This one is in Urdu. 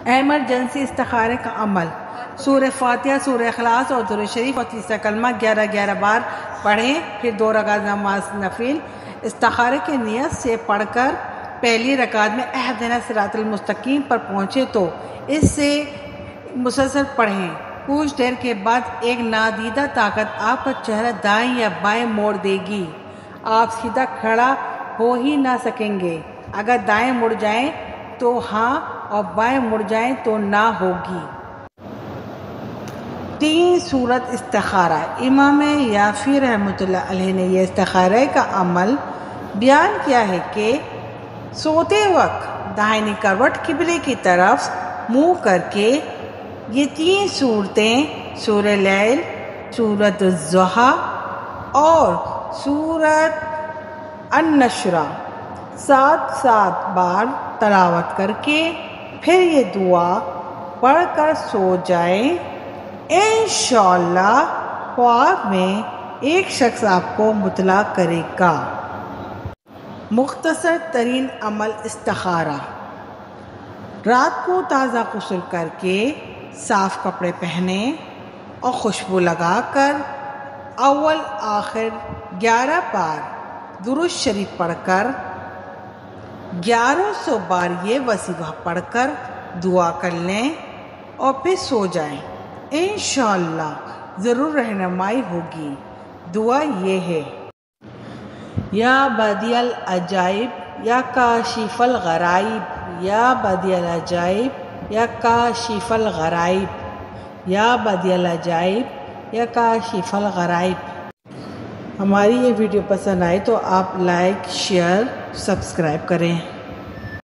ایمرجنسی استخارے کا عمل، سورہ فاتحہ، سورہ اخلاص اور درود شریف اور تیسرا کلمہ 11 بار پڑھیں، پھر 2 رکعت نماز نفل استخارے کی نیت سے پڑھ کر پہلی رکعت میں اہدنا صراط المستقیم پر پہنچے تو اس سے مسلسل پڑھیں۔ کچھ دیر کے بعد ایک نادیدہ طاقت آپ کا چہرہ دائیں یا بائیں موڑ دے گی، آپ سیدھا کھڑا ہو ہی نہ سکیں گے، اگر دائیں مڑ جائیں تو ہاں اور بائیں مڑ جائیں تو نہ ہوگی۔ 3 صورت استخارہ، امام یافی رحمۃ اللہ علیہ نے یہ استخارے کا عمل بیان کیا ہے کہ سوتے وقت داہنی کروٹ قبلے کی طرف منہ کر کے یہ 3 صورتیں سورہ لیل، سورۃ الضحیٰ اور سورۃ النشر 7 بار تلاوت کر کے پھر یہ دعا پڑھ کر سو جائیں، انشاءاللہ خواب میں ایک شخص آپ کو مطلع کرے گا۔ مختصر ترین عمل استخارہ، رات کو تازہ غسل کر کے صاف کپڑے پہنیں اور خوشبو لگا کر اول آخر 11 بار درود شریف پڑھ کر 1100 بار یہ وظیفہ پڑھ کر دعا کر لیں اور پھر سو جائیں، انشاءاللہ ضرور رہنمائی ہوگی۔ دعا یہ ہے: یا بدیع العجائب یا کاشف الغرائب، یا بدیع العجائب یا کاشف الغرائب، یا بدیع العجائب یا کاشف الغرائب۔ ہماری یہ ویڈیو پسند آئی تو آپ لائک، شیئر، سبسکرائب کریں۔